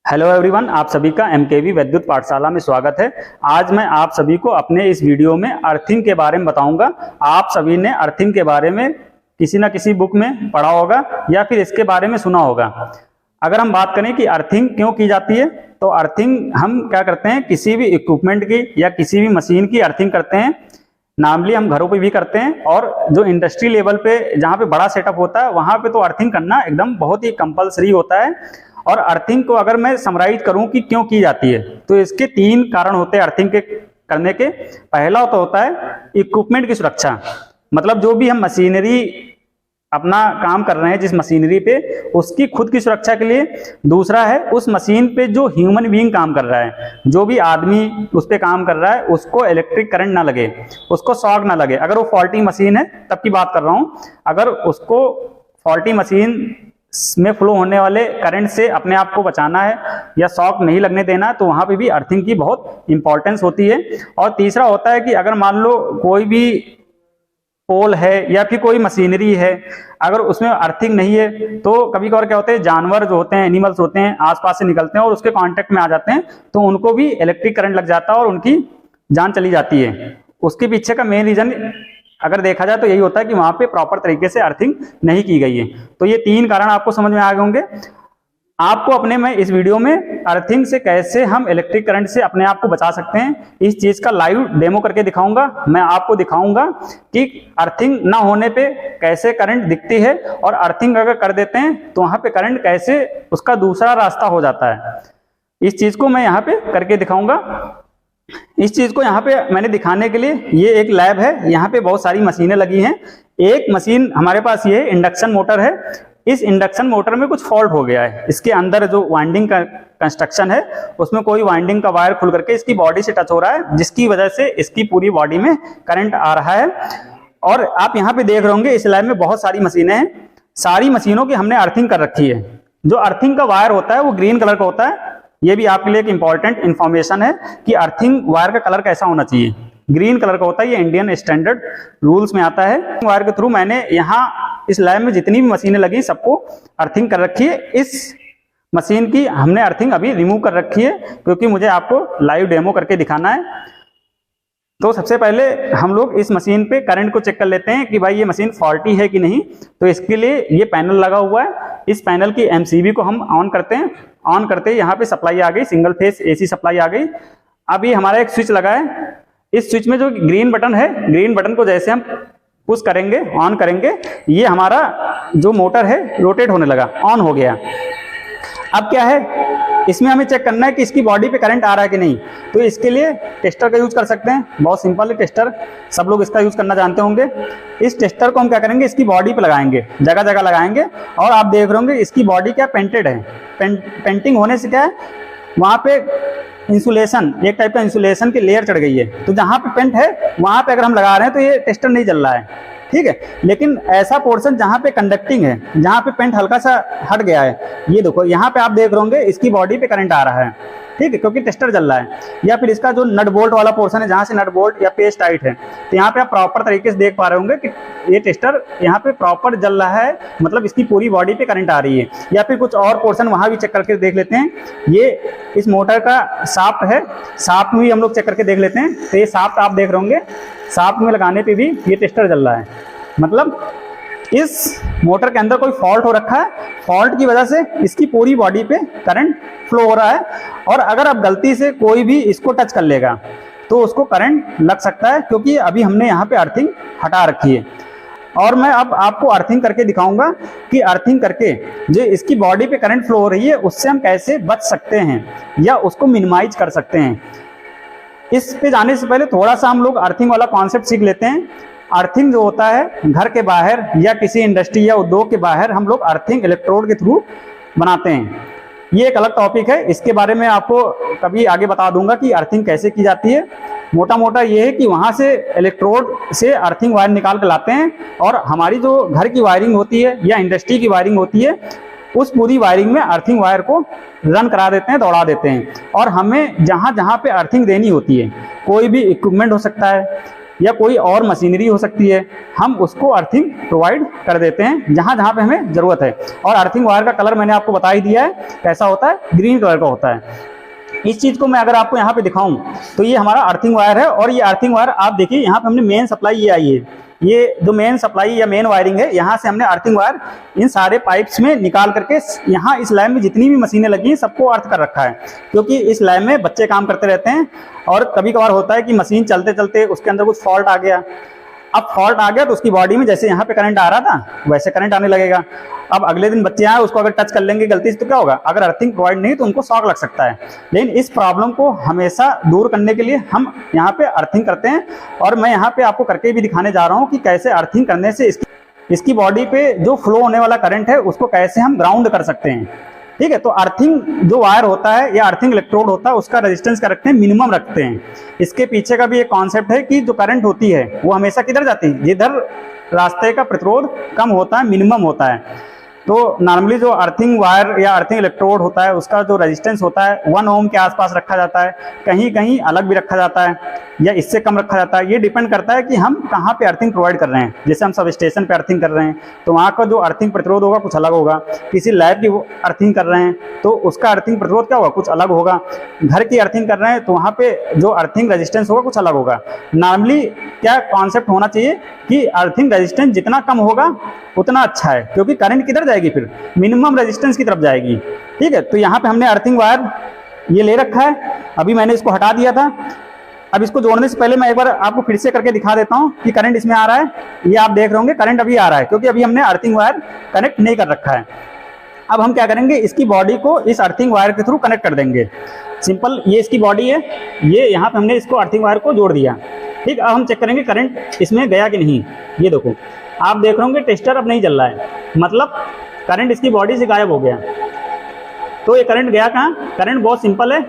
Hello everyone, आप सभी का एमकेवी वैद्युत पाठशाला में स्वागत है। आज मैं आप सभी को अपने इस वीडियो में अर्थिंग के बारे में बताऊंगा। आप सभी ने अर्थिंग के बारे में किसी न किसी बुक में पढ़ा होगा या फिर इसके बारे में सुना होगा। अगर हम बात करें कि अर्थिंग क्यों की जाती है, तो अर्थिंग हम क्या करते हैं, किसी भी इक्विपमेंट की या किसी भी मशीन की अर्थिंग करते हैं। नॉर्मली हम घरों पे भी करते हैं और जो इंडस्ट्री लेवल पे जहाँ पे बड़ा सेटअप होता है वहाँ पे तो अर्थिंग करना एकदम बहुत ही कंपलसरी होता है। और अर्थिंग को अगर मैं समराइज करूं कि क्यों की जाती है, तो इसके 3 कारण होते हैं अर्थिंग के करने के। पहला तो होता है इक्विपमेंट की सुरक्षा, मतलब जो भी हम मशीनरी अपना काम कर रहे हैं जिस मशीनरी पे, उसकी खुद की सुरक्षा के लिए। दूसरा है उस मशीन पे जो ह्यूमन बीइंग काम कर रहा है, जो भी आदमी उस पे काम कर रहा है, उसको इलेक्ट्रिक करंट ना लगे, उसको शॉक ना लगे। अगर वो फॉल्टी मशीन है तब की बात कर रहा हूं, अगर उसको फॉल्टी मशीन में फ्लो होने वाले करंट से अपने आप को बचाना है या शॉक नहीं लगने देना, तो वहां पे भी अर्थिंग की बहुत इंपॉर्टेंस होती है। और तीसरा होता है कि अगर मान लो कोई भी पोल है या फिर कोई मशीनरी है, अगर उसमें अर्थिंग नहीं है तो कभी कभार क्या होता है, जानवर जो होते हैं, एनिमल्स होते हैं, आसपास से निकलते हैं और उसके कांटेक्ट में आ जाते हैं, तो उनको भी इलेक्ट्रिक करंट लग जाता है और उनकी जान चली जाती है। उसके पीछे का मेन रीजन अगर देखा जाए तो यही होता है कि वहां पे प्रॉपर तरीके से अर्थिंग नहीं की गई है। तो ये 3 कारण आपको समझ में आ गए होंगे। आपको अपने में इस वीडियो में अर्थिंग से कैसे हम इलेक्ट्रिक करंट से अपने आप को बचा सकते हैं, इस चीज का लाइव डेमो करके दिखाऊंगा। मैं आपको दिखाऊंगा कि अर्थिंग ना होने पे कैसे करंट दिखती है और अर्थिंग अगर कर देते हैं तो वहां पे करंट कैसे उसका दूसरा रास्ता हो जाता है। इस चीज को मैं यहाँ पे करके दिखाऊंगा। इस चीज को यहाँ पे मैंने दिखाने के लिए, ये एक लैब है, यहाँ पे बहुत सारी मशीनें लगी हैं। एक मशीन हमारे पास ये इंडक्शन मोटर है। इस इंडक्शन मोटर में कुछ फॉल्ट हो गया है, इसके अंदर जो वाइंडिंग का कंस्ट्रक्शन है उसमें कोई वाइंडिंग का वायर खुल करके इसकी बॉडी से टच हो रहा है, जिसकी वजह से इसकी पूरी बॉडी में करंट आ रहा है। और आप यहाँ पे देख रहे होंगे इस लैब में बहुत सारी मशीनें हैं। सारी मशीनों की हमने अर्थिंग कर रखी है। जो अर्थिंग का वायर होता है वो ग्रीन कलर का होता है। ये भी आपके लिए एक इंपॉर्टेंट इंफॉर्मेशन है कि अर्थिंग वायर का कलर कैसा होना चाहिए, ग्रीन कलर का होता है। ये इंडियन स्टैंडर्ड रूल्स में आता है। वायर के थ्रू मैंने यहाँ इस लैब में जितनी भी मशीनें लगी सबको अर्थिंग कर रखी है। इस मशीन की हमने अर्थिंग अभी रिमूव कर रखी है क्योंकि मुझे आपको लाइव डेमो करके दिखाना है। तो सबसे पहले हम लोग इस मशीन पे करंट को चेक कर लेते हैं कि भाई ये मशीन फॉल्टी है कि नहीं। तो इसके लिए ये पैनल लगा हुआ है, इस पैनल की एमसीबी को हम ऑन करते हैं। ऑन करते ही यहाँ पे सप्लाई आ गई, सिंगल फेस एसी सप्लाई आ गई। अब ये हमारा एक स्विच लगा है। इस स्विच में जो ग्रीन बटन है, ग्रीन बटन को जैसे हम पुश करेंगे, ऑन करेंगे, ये हमारा जो मोटर है रोटेट होने लगा, ऑन हो गया। अब क्या है, इसमें हमें चेक करना है कि इसकी बॉडी पे करंट आ रहा है कि नहीं। तो इसके लिए टेस्टर का यूज कर सकते हैं। बहुत सिंपल है टेस्टर, सब लोग इसका यूज करना जानते होंगे। इस टेस्टर को हम क्या करेंगे, इसकी बॉडी पे लगाएंगे, जगह जगह लगाएंगे। और आप देख रहे होंगे इसकी बॉडी क्या पेंटेड है। पेंटिंग होने से क्या है, वहां पे इंसुलेशन, एक टाइप का इंसुलेशन की लेयर चढ़ गई है। तो जहां पे पेंट है वहां पे अगर हम लगा रहे हैं तो ये टेस्टर नहीं जल रहा है, ठीक है। लेकिन ऐसा पोर्शन जहां पे कंडक्टिंग है, जहां पे पेंट हल्का सा हट गया है, ये देखो यहाँ पे आप देख रहे होंगे इसकी बॉडी पे करंट आ रहा है, ठीक है, क्योंकि टेस्टर जल रहा है। या फिर इसका जो नट बोल्ट वाला पोर्शन है, जहां से नट बोल्ट या पेज टाइट है, तो यहाँ पे आप प्रॉपर तरीके से देख पा रहे होंगे कि ये टेस्टर यहाँ पे प्रॉपर जल रहा है, मतलब इसकी पूरी बॉडी पे करंट आ रही है। या फिर कुछ और पोर्शन वहां भी चेक करके देख लेते हैं। ये इस मोटर का शाफ्ट है, शाफ्ट में भी हम लोग चेक करके देख लेते हैं। तो ये शाफ्ट आप देख रहे होंगे, शाफ्ट में लगाने पे भी ये टेस्टर जल रहा है, मतलब इस मोटर के अंदर कोई फॉल्ट हो रखा है। फॉल्ट की वजह से इसकी पूरी बॉडी पे करंट फ्लो हो रहा है। और अगर आप गलती से कोई भी इसको टच कर लेगा तो उसको करंट लग सकता है, क्योंकि अभी हमने यहाँ पे अर्थिंग हटा रखी है। और मैं अब आपको अर्थिंग करके दिखाऊंगा कि अर्थिंग करके जो इसकी बॉडी पे करंट फ्लो हो रही है उससे हम कैसे बच सकते हैं या उसको मिनिमाइज कर सकते हैं। इस पे जाने से पहले थोड़ा सा हम लोग अर्थिंग वाला कॉन्सेप्ट सीख लेते हैं। अर्थिंग जो होता है, घर के बाहर या किसी इंडस्ट्री या उद्योग के बाहर हम लोग अर्थिंग इलेक्ट्रोड के थ्रू बनाते हैं। ये एक अलग टॉपिक है, इसके बारे में आपको कभी आगे बता दूंगा कि अर्थिंग कैसे की जाती है। मोटा मोटा ये है कि वहां से इलेक्ट्रोड से अर्थिंग वायर निकाल कर लाते हैं और हमारी जो घर की वायरिंग होती है या इंडस्ट्री की वायरिंग होती है, उस पूरी वायरिंग में अर्थिंग वायर को रन करा देते हैं, दौड़ा देते हैं। और हमें जहां जहां पे अर्थिंग देनी होती है, कोई भी इक्विपमेंट हो सकता है, या कोई और मशीनरी हो सकती है, हम उसको अर्थिंग प्रोवाइड कर देते हैं जहां जहां पे हमें ज़रूरत है। और अर्थिंग वायर का कलर मैंने आपको बता ही दिया है, कैसा होता है, ग्रीन कलर का होता है। इस चीज़ को मैं अगर आपको यहाँ पे दिखाऊं तो ये हमारा अर्थिंग वायर है, और ये अर्थिंग वायर आप देखिए यहाँ पे हमने मेन सप्लाई ये आई है, ये जो मेन सप्लाई या मेन वायरिंग है, यहाँ से हमने अर्थिंग वायर इन सारे पाइप्स में निकाल करके यहाँ इस लैब में जितनी भी मशीनें लगी हैं सबको अर्थ कर रखा है। क्योंकि इस लैब में बच्चे काम करते रहते हैं और कभी कभार होता है कि मशीन चलते चलते उसके अंदर कुछ फॉल्ट आ गया। अब फॉल्ट आ गया तो उसकी बॉडी में जैसे यहाँ पे करंट आ रहा था वैसे करंट आने लगेगा। अब अगले दिन बच्चे आए उसको अगर टच कर लेंगे गलती से तो क्या होगा, अगर अर्थिंग प्रोवाइड नहीं तो उनको शॉक लग सकता है। लेकिन इस प्रॉब्लम को हमेशा दूर करने के लिए हम यहाँ पे अर्थिंग करते हैं, और मैं यहाँ पे आपको करके भी दिखाने जा रहा हूँ कि कैसे अर्थिंग करने से इसकी बॉडी पे जो फ्लो होने वाला करंट है उसको कैसे हम ग्राउंड कर सकते हैं। ठीक है, तो अर्थिंग जो वायर होता है या अर्थिंग इलेक्ट्रोड होता है उसका रेजिस्टेंस क्या रखते हैं, मिनिमम रखते हैं। इसके पीछे का भी एक कॉन्सेप्ट है कि जो करंट होती है वो हमेशा किधर जाती है, जिधर रास्ते का प्रतिरोध कम होता है, मिनिमम होता है। तो नॉर्मली जो अर्थिंग वायर या अर्थिंग इलेक्ट्रोड होता है उसका जो रेजिस्टेंस होता है 1 ओम के आसपास रखा जाता है, कहीं कहीं अलग भी रखा जाता है या इससे कम रखा जाता है। ये डिपेंड करता है कि हम कहाँ पे अर्थिंग प्रोवाइड कर रहे हैं। जैसे हम सब स्टेशन पे अर्थिंग कर रहे हैं तो वहाँ का जो अर्थिंग प्रतिरोध होगा कुछ अलग होगा, किसी लैब की अर्थिंग कर रहे हैं तो उसका अर्थिंग प्रतिरोध क्या होगा, कुछ अलग होगा, घर की अर्थिंग कर रहे हैं तो वहाँ पे जो अर्थिंग रेजिस्टेंस होगा कुछ अलग होगा। नॉर्मली क्या कॉन्सेप्ट होना चाहिए कि अर्थिंग रेजिस्टेंस जितना कम होगा उतना अच्छा है, क्योंकि करंट किधर जाएगी, फिर मिनिमम रेजिस्टेंस की तरफ जाएगी। ठीक है, तो यहाँ पे हमने अर्थिंग वायर ये ले रखा है, अभी मैंने इसको हटा दिया था। अब इसको जोड़ने से पहले मैं एक बार आपको फिर से करके दिखा देता हूँ कि करंट इसमें आ रहा है। ये आप देख रहे होंगे करंट अभी आ रहा है, क्योंकि अभी हमने अर्थिंग वायर कनेक्ट नहीं कर रखा है। अब हम क्या करेंगे, इसकी बॉडी को इस अर्थिंग वायर के थ्रू कनेक्ट कर देंगे। सिंपल, ये इसकी बॉडी है, ये यहाँ पे हमने इसको अर्थिंग वायर को जोड़ दिया। ठीक, अब हम चेक करेंगे करंट इसमें गया कि नहीं। ये देखो, आप देख रहे होंगे टेस्टर अब नहीं चल रहा है, मतलब करंट इसकी बॉडी से गायब हो गया। तो ये करंट गया कहाँ, करंट बहुत सिंपल है,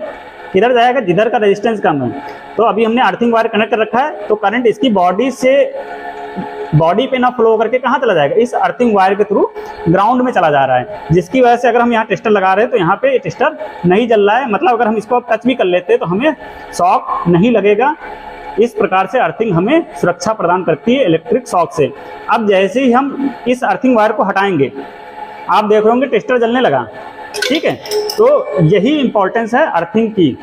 किधर जाएगा, जिधर का रेजिस्टेंस कम है। तो अभी हमने अर्थिंग वायर कनेक्ट कर रखा है तो करंट इसकी बॉडी से बॉडी पे ना फ्लो करके कहाँ चला जाएगा, इस अर्थिंग वायर के थ्रू ग्राउंड में चला जा रहा है। जिसकी वजह से अगर हम यहाँ टेस्टर लगा रहे हैं तो यहाँ पे टेस्टर नहीं जल रहा है, मतलब अगर हम इसको टच भी कर लेते हैं तो हमें शॉक नहीं लगेगा। इस प्रकार से अर्थिंग हमें सुरक्षा प्रदान करती है इलेक्ट्रिक शॉक से। अब जैसे ही हम इस अर्थिंग वायर को हटाएंगे आप देख रहे होंगे टेस्टर जलने लगा। ठीक है, तो यही इंपॉर्टेंस है अर्थिंग की,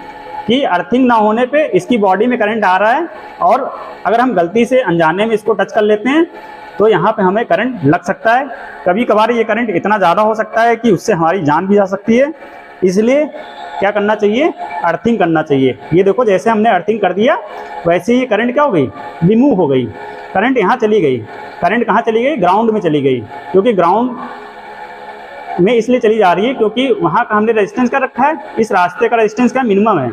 कि अर्थिंग ना होने पे इसकी बॉडी में करंट आ रहा है, और अगर हम गलती से अनजाने में इसको टच कर लेते हैं तो यहाँ पे हमें करंट लग सकता है। कभी कभार ये करंट इतना ज़्यादा हो सकता है कि उससे हमारी जान भी जा सकती है। इसलिए क्या करना चाहिए, अर्थिंग करना चाहिए। ये देखो जैसे हमने अर्थिंग कर दिया वैसे ही करंट क्या हो गई, रिमूव हो गई। करंट यहाँ चली गई, करंट कहाँ चली गई, ग्राउंड में चली गई। क्योंकि ग्राउंड में इसलिए चली जा रही है क्योंकि वहाँ का हमने रेजिस्टेंस कर रखा है, इस रास्ते का रेजिस्टेंस क्या मिनिमम है,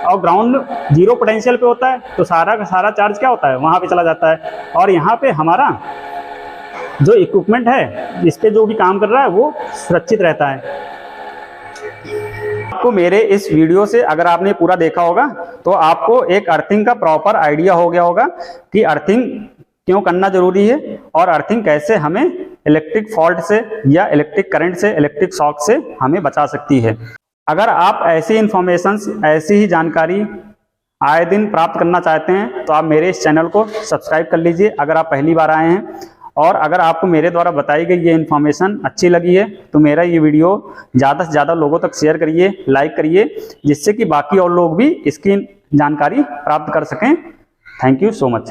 और ग्राउंड जीरो पोटेंशियल पे होता है तो सारा का सारा चार्ज क्या होता है, वहाँ पे चला जाता है। और यहाँ पे हमारा जो इक्विपमेंट है इस पे जो भी काम कर रहा है वो सुरक्षित रहता है। आपको मेरे इस वीडियो से अगर आपने पूरा देखा होगा तो आपको एक अर्थिंग का प्रॉपर आइडिया हो गया होगा कि अर्थिंग क्यों करना जरूरी है और अर्थिंग कैसे हमें इलेक्ट्रिक फॉल्ट से या इलेक्ट्रिक करंट से, इलेक्ट्रिक शॉक से हमें बचा सकती है। अगर आप ऐसी इन्फॉर्मेशंस, ऐसी ही जानकारी आए दिन प्राप्त करना चाहते हैं तो आप मेरे इस चैनल को सब्सक्राइब कर लीजिए अगर आप पहली बार आए हैं। और अगर आपको मेरे द्वारा बताई गई ये इन्फॉर्मेशन अच्छी लगी है तो मेरा ये वीडियो ज़्यादा से ज़्यादा लोगों तक शेयर करिए, लाइक करिए, जिससे कि बाकी और लोग भी इसकी जानकारी प्राप्त कर सकें। Thank you so much.